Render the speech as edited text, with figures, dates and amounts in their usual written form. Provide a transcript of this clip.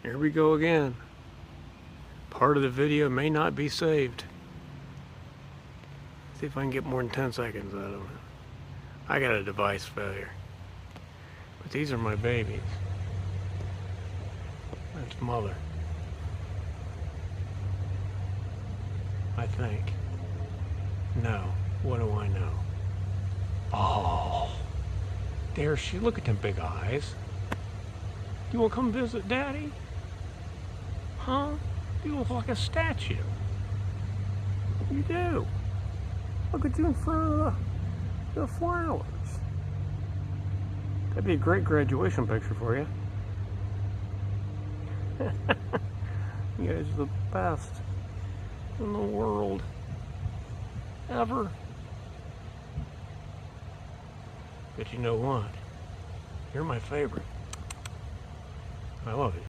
Here we go again. Part of the video may not be saved. See if I can get more than 10 seconds out of it. I got a device failure. But these are my babies. That's mother. I think. No. What do I know? Oh. There she. Look at them big eyes. You want to come visit Daddy? Huh? You look like a statue. You do. Look at you in front of the flowers. That'd be a great graduation picture for you. You guys are the best in the world ever. But you know what? You're my favorite. I love you.